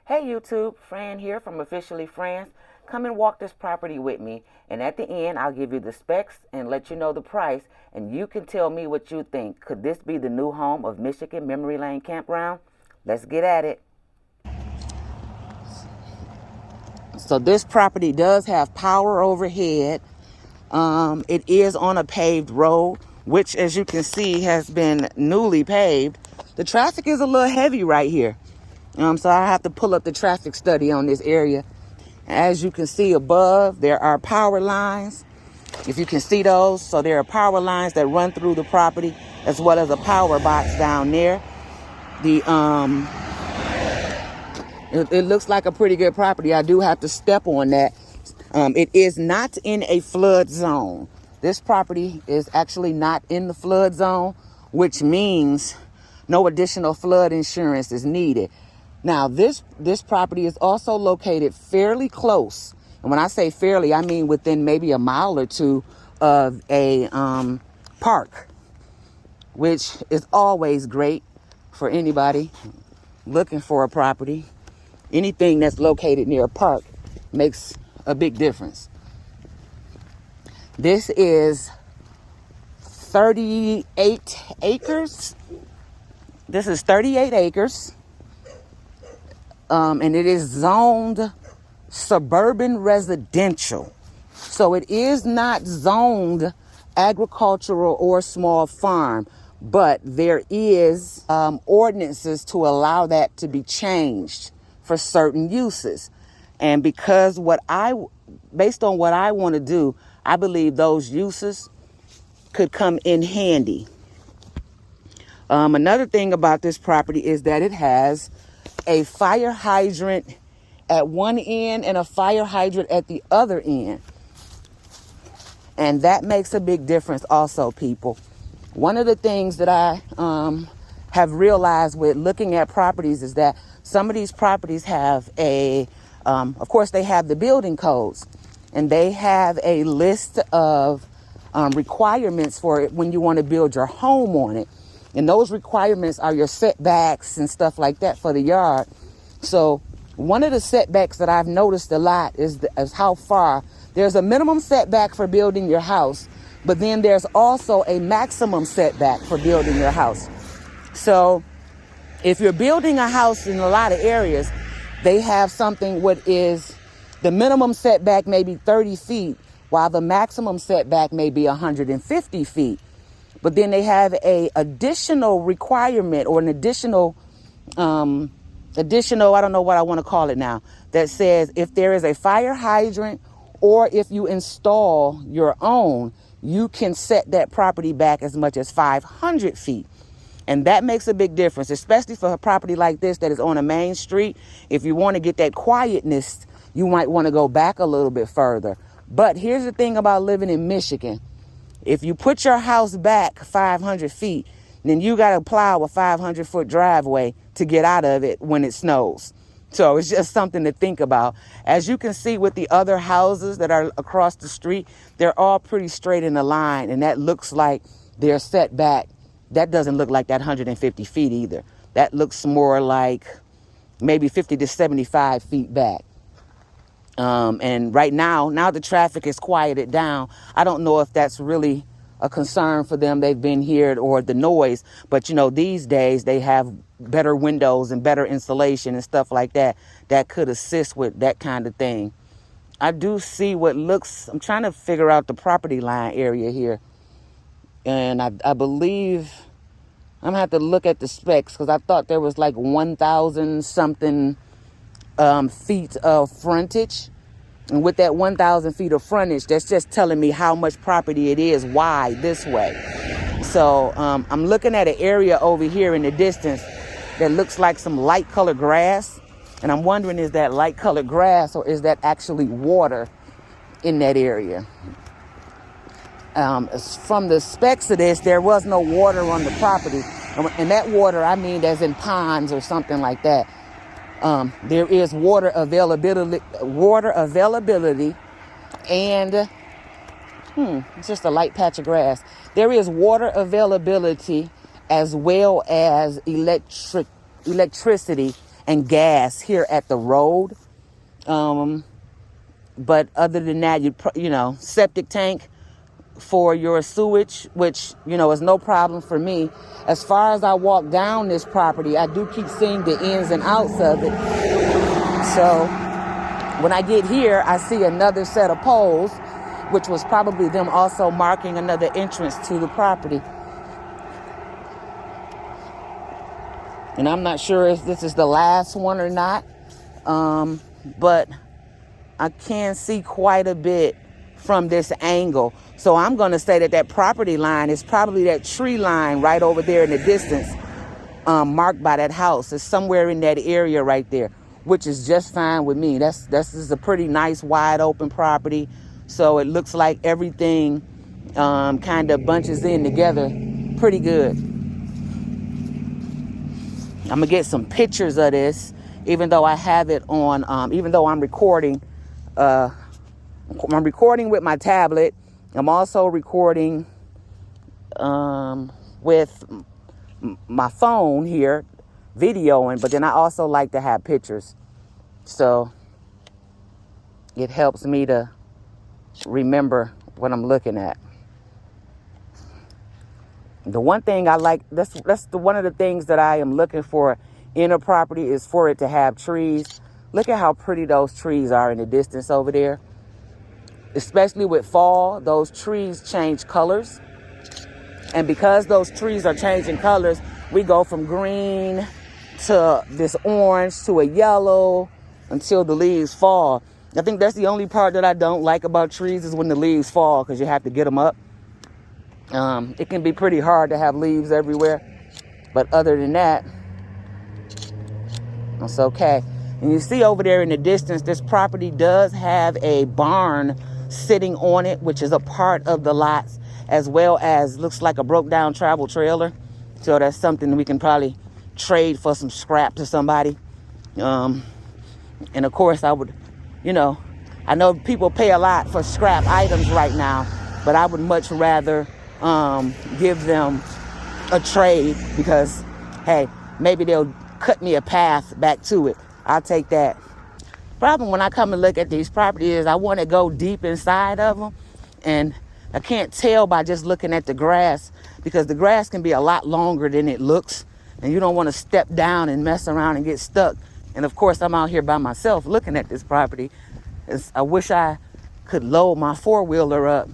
Hey YouTube, Fran here from Officially Fran's. Come and walk this property with me, and at the end I'll give you the specs and let you know the price, and you can tell me what you think. Could this be the new home of Michigan Memory Lane Campground? Let's get at it. So this property does have power overhead. It is on a paved road, which as you can see has been newly paved. The traffic is a little heavy right here. So I have to pull up the traffic study on this area. As you can see above, there are power lines. If you can see those, so there are power lines that run through the property, as well as a power box down there. It looks like a pretty good property. I do have to step on that. It is not in a flood zone. This property is actually not in the flood zone, which means no additional flood insurance is needed. Now, this property is also located fairly close. And when I say fairly, I mean within maybe a mile or two of a park, which is always great for anybody looking for a property. Anything that's located near a park makes a big difference. This is 38 acres. This is 38 acres. And it is zoned suburban residential. So it is not zoned agricultural or small farm, but there is ordinances to allow that to be changed for certain uses. And because based on what I want to do, I believe those uses could come in handy. Another thing about this property is that it has a fire hydrant at one end and a fire hydrant at the other end. And that makes a big difference also, people. One of the things that I have realized with looking at properties is that some of these properties have of course, they have the building codes, and they have a list of requirements for it when you want to build your home on it. And those requirements are your setbacks and stuff like that for the yard. So one of the setbacks that I've noticed a lot is how far. There's a minimum setback for building your house, but then there's also a maximum setback for building your house. So if you're building a house in a lot of areas, they have something what is the minimum setback may be 30 feet, while the maximum setback may be 150 feet. But then they have a additional requirement or an additional, I don't know what I want to call it now, that says if there is a fire hydrant or if you install your own, you can set that property back as much as 500 feet. And that makes a big difference, especially for a property like this that is on a main street. If you want to get that quietness, you might want to go back a little bit further. But here's the thing about living in Michigan. If you put your house back 500 feet, then you got to plow a 500-foot driveway to get out of it when it snows. So it's just something to think about. As you can see with the other houses that are across the street, they're all pretty straight in a line, and that looks like they're set back. That doesn't look like that 150 feet either. That looks more like maybe 50 to 75 feet back. And right now the traffic is quieted down. I don't know if that's really a concern for them. They've been here or the noise, but these days they have better windows and better insulation and stuff like that could assist with that kind of thing. I do see I'm trying to figure out the property line area here. And I believe I'm gonna have to look at the specs because I thought there was like 1,000 something feet of frontage. And with that 1,000 feet of frontage, that's just telling me how much property it is wide this way. So I'm looking at an area over here in the distance that looks like some light colored grass. And I'm wondering, is that light colored grass or is that actually water in that area? From the specs of this, there was no water on the property. And that water, I mean, as in ponds or something like that. There is water availability, and it's just a light patch of grass. There is water availability as well as electricity and gas here at the road. But other than that, septic tank for your sewage, which, is no problem for me. As far as I walk down this property, I do keep seeing the ins and outs of it. So when I get here, I see another set of poles, which was probably them also marking another entrance to the property. And I'm not sure if this is the last one or not, but I can see quite a bit from this angle. So I'm going to say that property line is probably that tree line right over there in the distance, marked by that house. It's somewhere in that area right there, which is just fine with me. This is a pretty nice wide open property. So it looks like everything kind of bunches in together pretty good. I'm gonna get some pictures of this, even though I have it on, even though I'm recording with my tablet. I'm also recording with my phone here, videoing, but then I also like to have pictures. So it helps me to remember what I'm looking at. The one thing I like, that's one of the things that I am looking for in a property is for it to have trees. Look at how pretty those trees are in the distance over there. Especially with fall, those trees change colors. And because those trees are changing colors, we go from green to this orange to a yellow until the leaves fall. I think that's the only part that I don't like about trees is when the leaves fall, because you have to get them up. It can be pretty hard to have leaves everywhere. But other than that, it's okay. And you see over there in the distance, this property does have a barn sitting on it, which is a part of the lots, as well as looks like a broke down travel trailer. So that's something we can probably trade for some scrap to somebody. And of course I would, I know people pay a lot for scrap items right now, but I would much rather give them a trade because, hey, maybe they'll cut me a path back to it. I'll take that. Problem when I come and look at these properties is I want to go deep inside of them, and I can't tell by just looking at the grass, because the grass can be a lot longer than it looks, and you don't want to step down and mess around and get stuck. And of course, I'm out here by myself looking at this property. I wish I could load my four-wheeler up,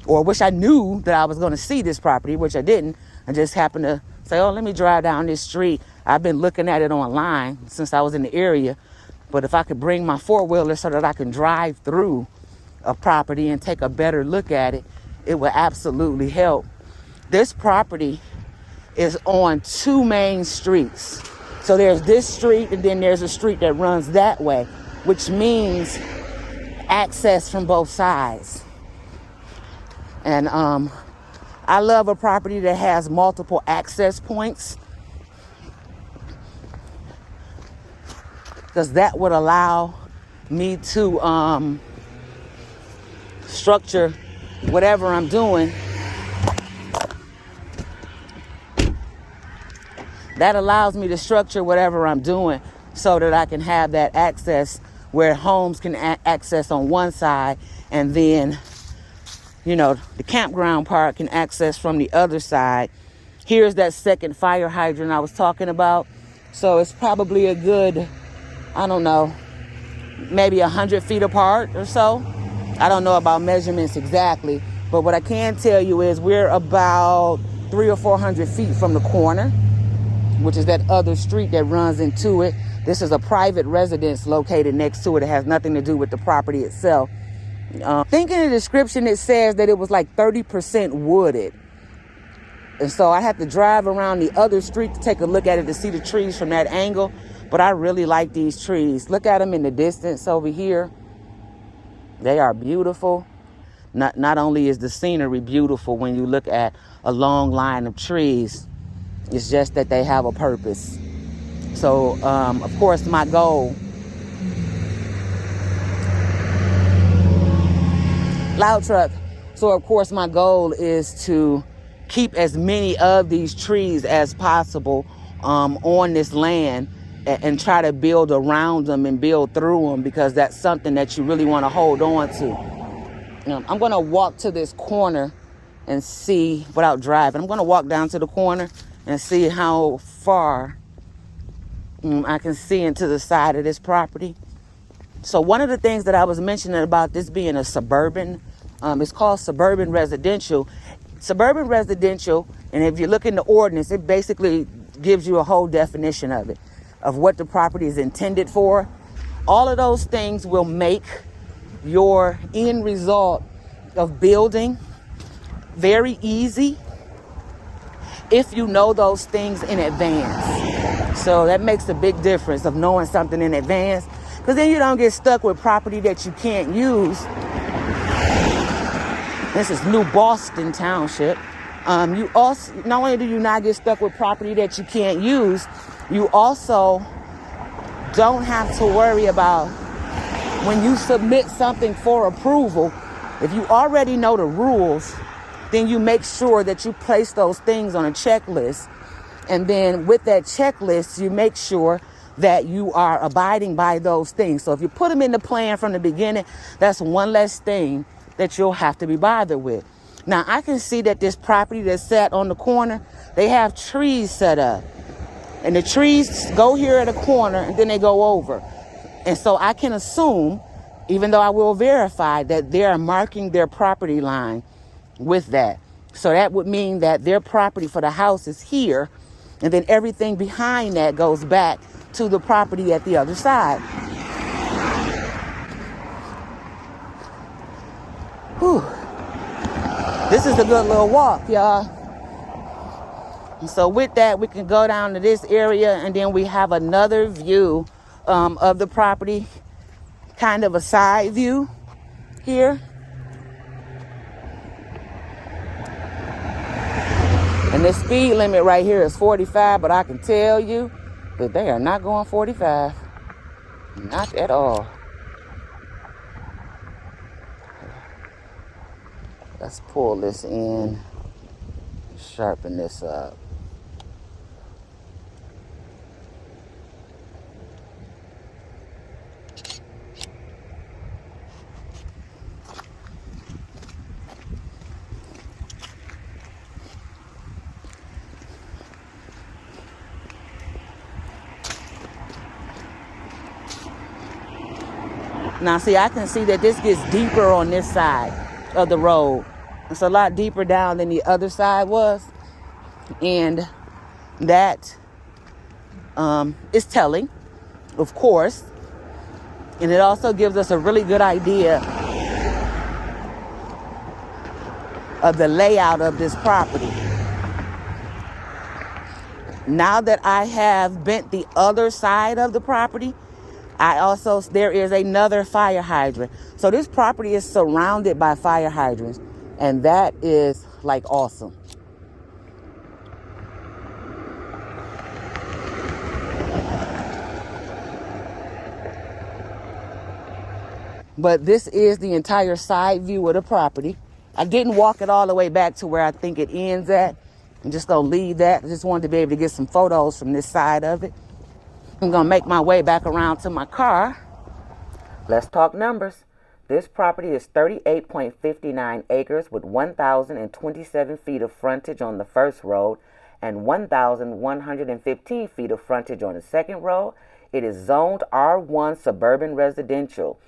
or wish I knew that I was going to see this property, which I didn't. I just happened to say, oh, let me drive down this street. I've been looking at it online since I was in the area. But if I could bring my four-wheeler so that I can drive through a property and take a better look at it, it would absolutely help. This property is on two main streets. So there's this street, and then there's a street that runs that way, which means access from both sides. And I love a property that has multiple access points, because that would allow me to structure whatever I'm doing. That allows me to structure whatever I'm doing so that I can have that access where homes can access on one side, and then, the campground part can access from the other side. Here's that second fire hydrant I was talking about. So it's probably a good, I don't know, maybe 100 feet apart or so. I don't know about measurements exactly, but what I can tell you is we're about 300 or 400 feet from the corner, which is that other street that runs into it. This is a private residence located next to it. It has nothing to do with the property itself. I think in the description it says that it was like 30% wooded. And so I had to drive around the other street to take a look at it to see the trees from that angle. But I really like these trees. Look at them in the distance over here. They are beautiful. Not only is the scenery beautiful when you look at a long line of trees, it's just that they have a purpose. So, of course, my goal, loud truck. So, of course, my goal is to keep as many of these trees as possible on this land, and try to build around them and build through them, because that's something that you really want to hold on to. I'm going to walk to this corner and see, without driving, I'm going to walk down to the corner and see how far I can see into the side of this property. So one of the things that I was mentioning about this being a suburban, it's called suburban residential. Suburban residential, and if you look in the ordinance, it basically gives you a whole definition of it, of what the property is intended for. All of those things will make your end result of building very easy if you know those things in advance. So that makes a big difference of knowing something in advance, because then you don't get stuck with property that you can't use. This is New Boston Township. You also, not only do you not get stuck with property that you can't use, you also don't have to worry about when you submit something for approval. If you already know the rules, then you make sure that you place those things on a checklist. And then with that checklist, you make sure that you are abiding by those things. So if you put them in the plan from the beginning, that's one less thing that you'll have to be bothered with. Now, I can see that this property that's set on the corner, they have trees set up. And the trees go here at a corner and then they go over. And so I can assume, even though I will verify, that they are marking their property line with that. So that would mean that their property for the house is here, and then everything behind that goes back to the property at the other side. Whew. This is a good little walk, y'all. And so with that, we can go down to this area, and then we have another view of the property, kind of a side view here. And the speed limit right here is 45, but I can tell you that they are not going 45. Not at all. Let's pull this in, sharpen this up. Now, see, I can see that this gets deeper on this side of the road. It's a lot deeper down than the other side was. And that is telling, of course. And it also gives us a really good idea of the layout of this property. Now that I have bent the other side of the property, there is another fire hydrant. So this property is surrounded by fire hydrants, and that is like awesome. But this is the entire side view of the property. I didn't walk it all the way back to where I think it ends at. I'm just gonna leave that. I just wanted to be able to get some photos from this side of it. I'm going to make my way back around to my car. Let's talk numbers. This property is 38.59 acres with 1,027 feet of frontage on the first road and 1,115 feet of frontage on the second road. It is zoned R1 suburban residential.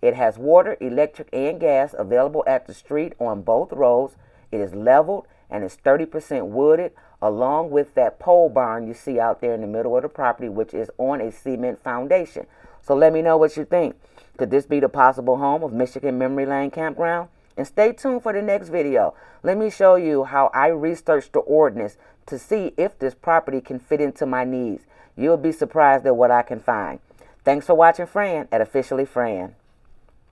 It has water, electric, and gas available at the street on both roads. It is leveled and is 30% wooded, along with that pole barn you see out there in the middle of the property, which is on a cement foundation. So let me know what you think. Could this be the possible home of Michigan Memory Lane Campground? And stay tuned for the next video. Let me show you how I researched the ordinance to see if this property can fit into my needs. You'll be surprised at what I can find. Thanks for watching Fran at Officially Fran.